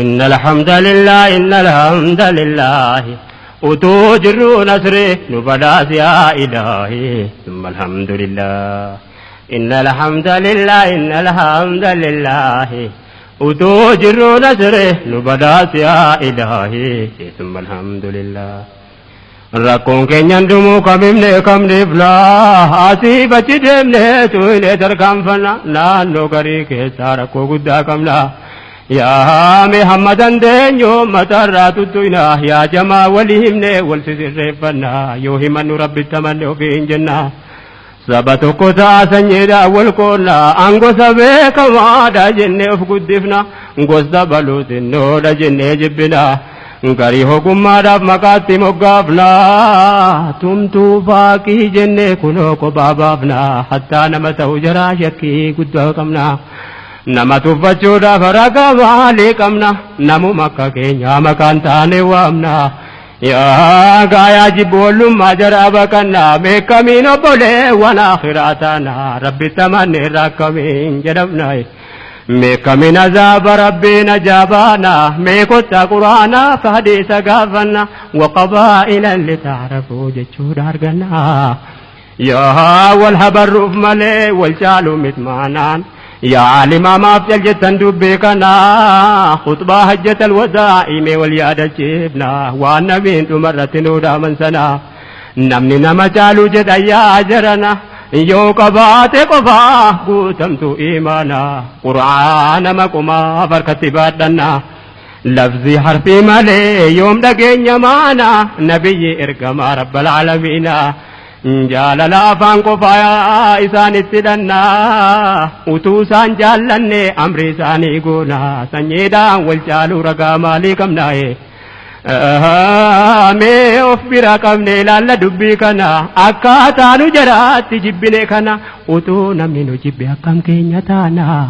إن الحمد لله إن الحمد لله وتوجر نصره نبلاس يا إلهي ثم الحمد لله إن الحمد لله إن الحمد لله وتوجر نصره نبلاس يا إلهي ثم الحمد لله ركون كنيان دمو كميمني كمني فلا آسي بچي دمني تويني تركم فنا لا نوكري كساركو قدا كمنا يا محمد دنيو مترى تدوينا يا جماع وليهمني والسسر فنا يوهمن رب التمنى في جنة سبتو كتا سنيدا والكولا انغو سبيك وادا جنة افقدفنا انغو سبلو تنو دا جنة جبنا غري حكما داف مقاتي مقابلا تمتو فاكي جنة كنو قبابنا حتى نمتو جرا شكي قدو كمنا nama tuffachuudhaaf ragaa maalii qabna namuma akka keenya maqaan taane waamna yaa gaayaa jibboollummaa jara baqanna meeqamiin obboleewwan akhiraa taana rabbi tamanne rakkamiin jedhamna meeqamiin azaaba rabbiin ajaabaana meeqotta quraanaa fi hadiisa gaafanna waqabaa'ilan litaarafuu jechuudha arganna yaa wal habarruuf malee wal caaluu mitmaanaan يا عالم ما في الجتن دبكنا خطبة حجة الوداع والياد الجبنا والنبي مرة نودا من سنة نمني نما جالو جد يا جرنا يو قبات قفا قوتمت إيمانا قرآن مكما فركت بادنا لفظي حرفي مالي يوم دقين يمانا نبي إرقم رب العالمين جاللا أفان قفايا إسان اتدنا وتوسان جالني أمري ساني قونا سنيدا والجالو رقا مالي كمناي مي أفبرا كمني لالا دبي كنا أكاتانو جرات جبني كنا وتو نمني نجيبي أكام كينيا تانا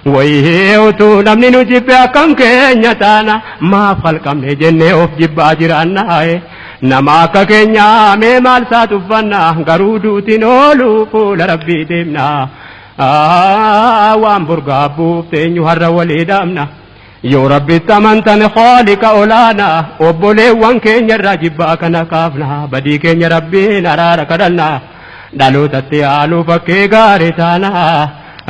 ويه وتو نمني نجيبي أكام كينيا تانا ما فالكمني جنة أف جبا جرانا nama akka keenya mee maal saatuffanna garuu duutiin oolu fuula rabbii deemna waan burgaabbuuf teenyu har'a walii dhaabna yoo rabbitti amantan khooliqa olaana obboleewwan keenya irraa jibbaa kana kaafna badii keenya rabbiin araara kadhanna dhalootatti haaluu fakkee gaarii taana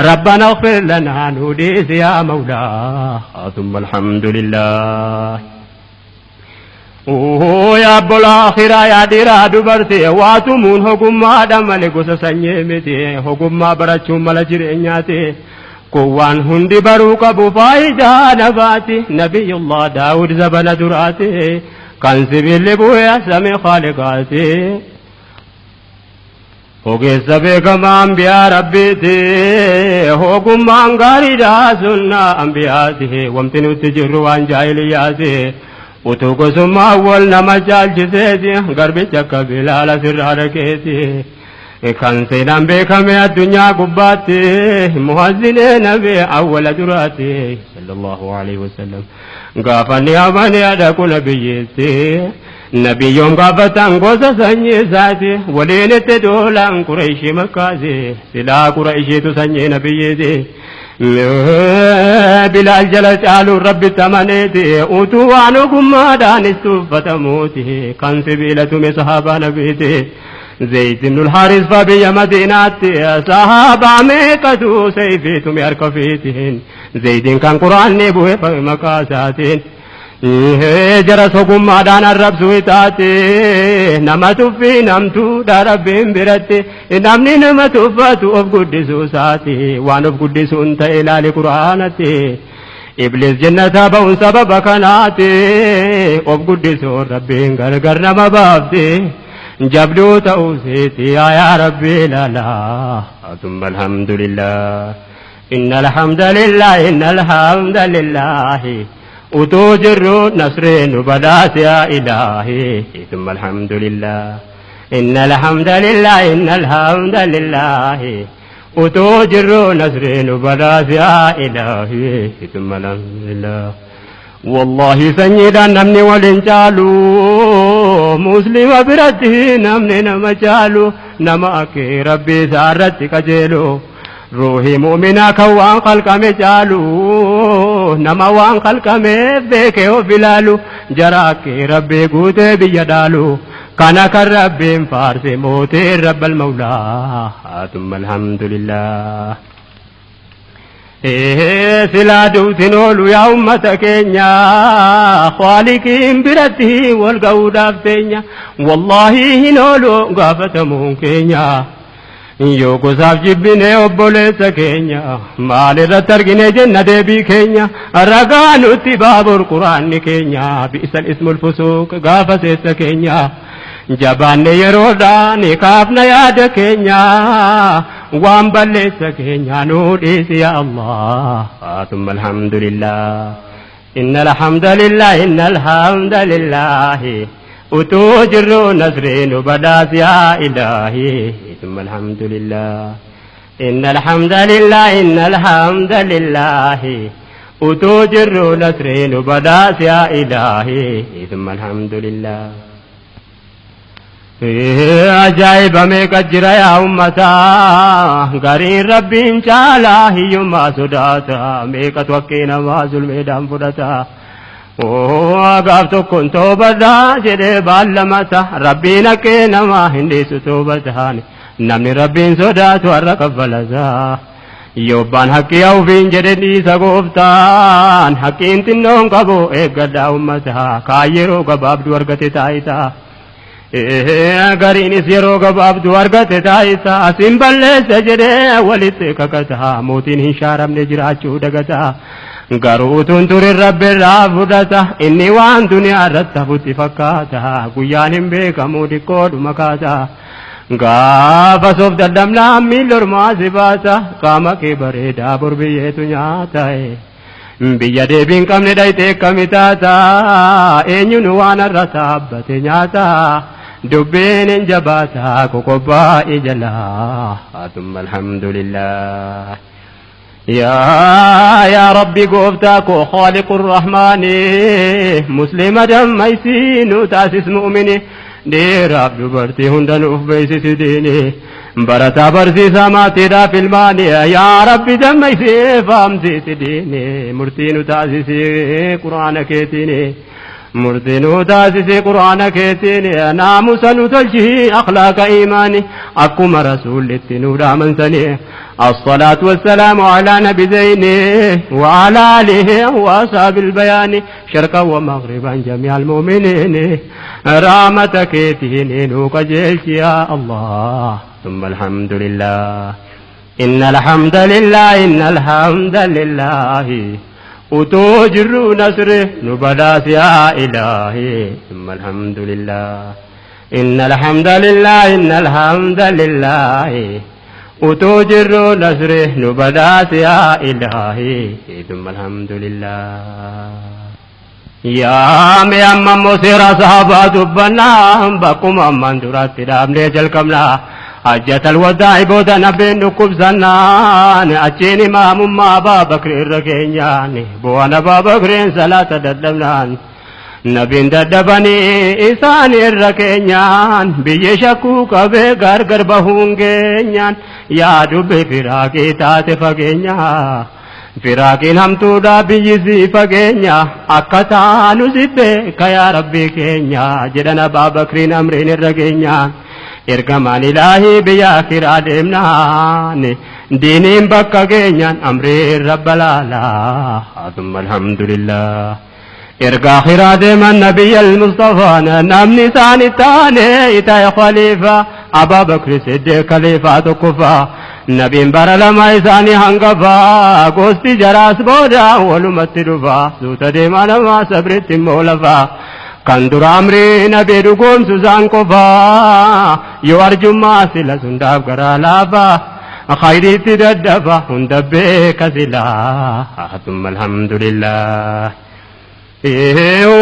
ربنا اغفر لنا نوديس يا مولا ثم الحمد لله يا بلا خيرا يا ديرا دبرتي واتمون حكما دمل غس سنيمتي حكما برچو مل جرينياتي قوان هندي بروك ابو فايدا نباتي نبي الله داود زبن دراتي كان سبيل بويا سمي خالقاتي होगे सबे कमा अंबिया रब्बी थे हो गुमांगारी दा सुन्ना अंबिया थे वमतिनु तिजुरुवान जाइलिया थे उतो को सुमा अव्वल नमचाल जिसे थे गर्बे चक्का बिलाला सिरार के थे खान से नंबे खमे दुनिया गुब्बाते मुहज्जिने नबी अव्वल दुराते सल्लल्लाहु अलैहि वसल्लम गाफने अमने अदा को नबी थे نبيون قابتان قوسا سنجي ساتي ولينت دولان قريشي مكازي سلا قريشي تسنجي نبيتي بلال جلس آلو رب تمنيتي أتوانكم مادان السوفة موتي كان سبيلة من صحابة نبيتي زيد بن الحارث فبي مديناتي صحابة ميكتو سيفي تمي أركفيتين زيد كان قرآن نبوه فمكاساتين جرى سوكم مادان الرب سويتاتي نما توفي نمتو داربين برتي نمني نما توفاتو of قدسو ساتي وان of قدسو انت إلى لقرآنتي إبليس جنة بون سبب كناتي of قدسو ربين غرغر نما بابتي جبلو تأوسيتي يا ربي لالا ثم الحمد لله إن الحمد لله إن الحمد لله وتوجر نصرين وبدات يا إلهي ثم الحمد لله إن الحمد لله إن الحمد لله وتوجر نصرين وبدات يا إلهي ثم الحمد لله والله سنيدا نمني ولنجالو مسلم برتي نمني نمجالو نماك ربي سارتك جيلو روحي مؤمنا كوان خلق مجالو nama waan qalqameef beekee of ilaalu jaraakee rabbii guutee biyya dhaalu kana kan rabbiin faarse mootii rabbal mawlaa thumma alhamdulillah silaa duutin oolu yaa ummata keenya khaliqiin biratti wal ga'uudhaaf teenya wallaahi hin oolu gaafatamuun keenya yoo gosaaf jibbine obboleessa keenya maal irratti argine jenna deebii keenya ragaa nutti baabur quraanni keenya bi'sal ismul fusuuq gaafa seessa keenya jabaanne yeroodhaan kaafna yaada keenya waan balleessa keenya nuu dhiisi yaa Allah thumma alhamdulillah innal hamdalillah utuu jirru nasriin badaas yaa ilaahi thumma alhamdulillah innal hamdalillah utuu jirru nasriin badaas yaa ilaahi thumma alhamdulillah ajaa'iba meeqa jira yaa ummataa gariin rabbiin caalaa hiyyummaa sodaata meeqatu akkee namaa zulmeedhaan fudhata gaaf tokkoon toobadhaa jedhee baallamata rabbiin akkee namaa hin dhiisu toobataan namni rabbiin sodaatu har'a kaffalataa yobbaan haqqii hawfiin jedhe dhiisa gooftaan haqqiin xinnoon qabu eeggadhaa ummataa kaan yeroo gabaabduu argate taayitaa gariinis yeroo gabaabduu argate taayisa asin balleessa jedhee walitti kakata mootiin hin shaaramne jiraachuu dagata garuu tunturin rabbirraa fudhata inni waan duniyaa irratti hafutti fakkaata guyyaan hin beekamu dhiqqoodhuma kaata gaafa soof dadhabnaan miilli ormaa si baasa qaama kee bareedaa bor biyyeetu nyaata biyya deebiin qabne dhayxee akkami taata eenyuun waan irra saabbate nyaata dubbiin hin jabaata kokobbaa ijalaa thumma alhamdulillah yaa rabbi gooftaa koo khaliqur rahmaani muslima dammaysii nu taasis mu'mini dhiiraaf dubartii hunda nuuf beeksisi diini barataa barsiisaa maatiidhaaf ilmaani yaa rabbi dammaysii faamsiisi diini murtii nu taasisii quraana keetiini murtii nu taasisii quraana keetiini naamusa nu tolchii akhlaaqa iimaani akkuma rasuullitti nu dhaamansanii الصلاة والسلام على نبي زينه وعلى آله وأصحاب البيان شرقا ومغربا جميع المؤمنين رحمتك تهنين وقجلت يا الله ثم الحمد لله إن الحمد لله وتوجر نصره نبلاس يا إلهي ثم الحمد لله إن الحمد لله وتوجر نصره نبلاس يا إلهي ثم الحمد لله يا ميامم مسير صحابة بنا بكم أمان درات تدام ليجل كملا حجة الوداع بودا نبين نكب زنان أجيني ما أبا بكر الرقينيان بوانا بابا بكرين صلاة ددبنان نبين ددبني إسان الرقينيان بيشكو كبه غرغر بهونگينيان يا دبي فراقي تات فقينيان firaaqiin hamtuudha biyyisii fageenya akkata nu zibbe kayaa rabbii keenya jedhan abbaa bakriin amriin irra geenya ergamaan ilaahii biyya akiraa deemnaan diiniin bakka geenyaan amriin rabba laalaa thumma alhamdulillah erga akiraa deeman nabiyyal mustafaan namni isaan ittaane itaya khalifa abbaa bakri siddiq khaliifaa tokkoffaa نبين برلما إساني هنگفا غوستي جراس بودا ولمت دفا سوتا ديما نما سبرت مولفا كندر عمري نبي دقوم سوزان كفا يو أرجو ما سلا سنداب غرالافا خيري تددفا هندبه كسلا ثم الحمد لله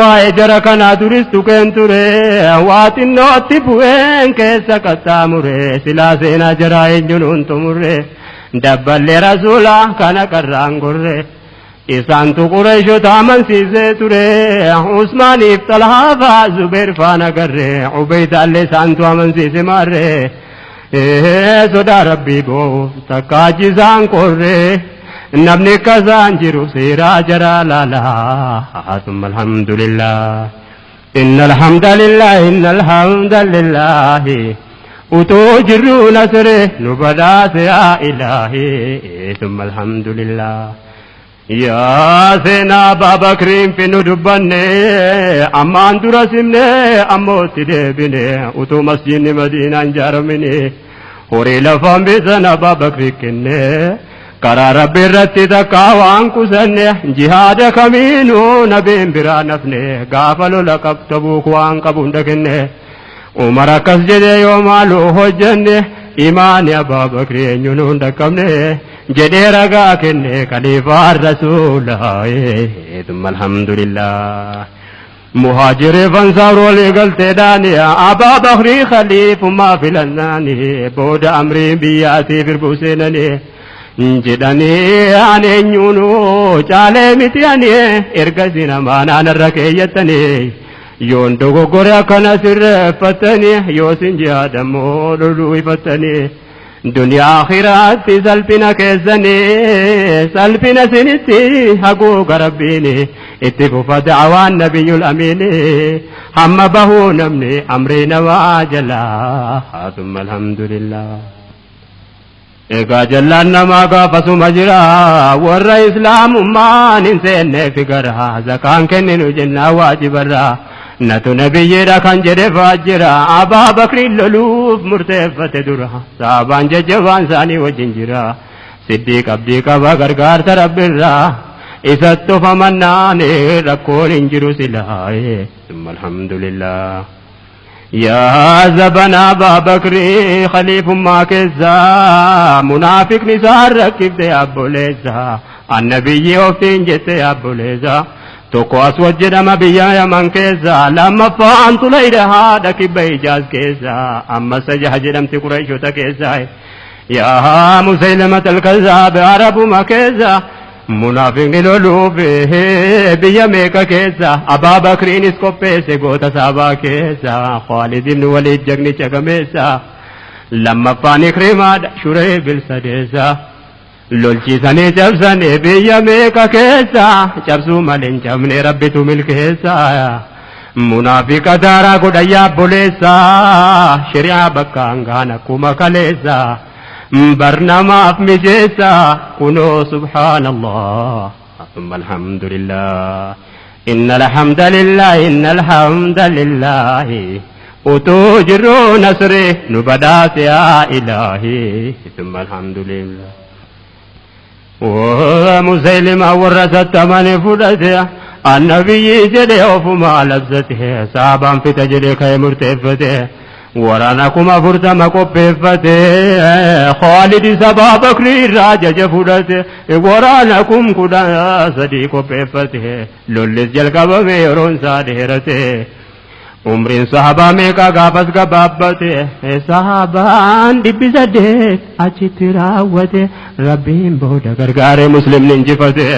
waa'ee jara kanaa turistu keen ture waaxinnootti bu'een keessa qaxxaamure silaa seenaa jaraa eenyuun tumurre dabballee rasuula kana qarraan gorre isaantu qureeshota amansiisee ture usmaaniif talhaafaa zubeer faana garre ubeydaallee isaantu amansiise maarre sodaa rabbii goof takkaachisaan qorre namni kasaan jiru seeraa jaraa laalaa summa alhamdulillah inna alhamdulillah inna alhamdulillah utoo jirru nasre nu badhaase yaa ilaahi summa alhamdulillah yaa seenaa Abaabakriin finu dubbanne ammaan dura simne ammootti deebine utuu masjidni Madiinaan ijaaramine horii lafaan bisan Abaabakri kenne karaa rabbi irratti takkaa waan kusanne jihaada kamiinuu nabiin biraa nafne gaafa lola Tabuuk waan qabu hunda kenne Umar akkas jedhe yoo maaluu hojjenne imaani Abaabakri eenyuun hunda qabne jedhee ragaa kenne khaliifaan rasuulaa thumma alhamdulillah muhaajiree fansaar walii galteedhaani Abaabakri khaliifummaa filannaani booda amrii biyyaatii firbuu seenani jedhanii ani eenyuunu caalee miti ani ergasii namaan irra keeyyattanii yoon dogoggore akkana sirreeffattanii yoo sin jihaadammoo loluu ifattanii duniyaa akhiraatti salphina keessanii salphina sinitti haguuga rabbiini itti fufa da'awaan nabiyyul amiini hamma bahuu namni amrii namaa jalaa thumma alhamdulillah egaa jallaan namaa gaafasuma jira warra islaamummaan hin seenneefi gara zakaan kenninu jennaa waajibarraa natu nabiyyeedha kan jedhe faajjira Abaabakriin loluuf murteeffate dura saabaan jajjabaan isaanii wajjin jira siddiiq abdii qaba gargaarsa rabbirraa isatti of amannaane rakkoon hin jiru silaaye thumma alhamdulillah yaa zabana Abaabakri khaliifummaa keessaa munaafiqni isaan rakkifte abboleessa annabiyyi ofiin jette abboleessa tokko as wajjedhama biyya Yaman keessa lammaffaan Tulayda haadha kibba Hijaaz keessa amma Sajah jedhamti Qurayshota keessa yaa Musaylimat al-Kazzaab Arabuma keessa munaafiqni loluuf biyya meeqa keessa Abaabakriinis qopheesse goota saabaa keessa Khaalid ibn Waliid jagnicha gameessa lammaffaan Ikrimaadha Shureebil sadeessa lolchiisanii cabsanii biyya meeqa keessa cabsuu malee hin cabne rabbitu milkeessa munaafiqa daaraa godhan yaabboleessa shari'aa bakka hangaan akkuma kaleessa barnamaaf mijeessa kunoo subhaanallah thumma alhamdulillah inna alhamdulillah inna alhamdulillah utuu jirru nasri nu badhaase yaa ilaahi thumma alhamdulillah ومسيلمة ورثت من فلته النبي جدي وفما لبسته صعبا في تجريك مرتفته ورانكم فرتما كبفته خالد سبا بكري راجج فلته ورانكم كدا صديق كبفته لولس جلقب ميرون سادهرته umrin sahabaa meeqa gaafas gabaabbate sahabaan dhibbi saddeet achitti raawwate rabbiin booda gargaare muslimni injifate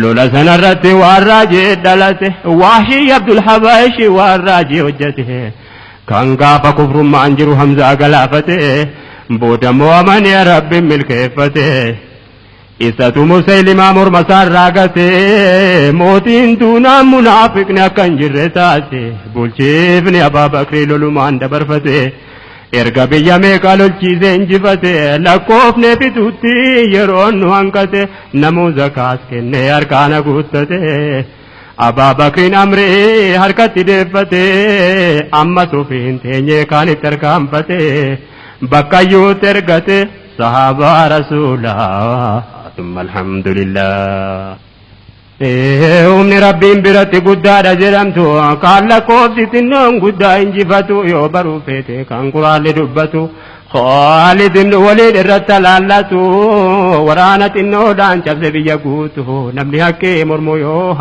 lola sanarratti waan raajii dhalate waahii Abdul Habaashi waan raajii hojjete kan gaafa kufrummaan jiru Hamzaa galaafate booda mo'amanii rabbiin milkeeffate isatu Musaylimaa morma isaan raagate mootiin duunaan munaafiqni akka hin jirre taate bulchiifni Abaabakrii lolumaan dabarfate erga biyya meeqa lolchiisee injifate lakkoofne fituutti yeroon nu hanqate namuu zakaas kennee harkaana guuttate Abaabakriin amrii harkatti deeffate amma sufiin teenyee kaanitti harkaanfate bakkayyuutti ergate sahabaa rasuulaa thumma alhamdulillah umni rabbiin biratti guddaadha jedhamtu kan lakkoofsi xinnoon guddaa injifatu yoo baruu feete kan quraanni dubbatu Khaalid ibn Waliid irratti laallatu waraana xinnoodhaan cabse biyya guutu namni hakkee mormu yoo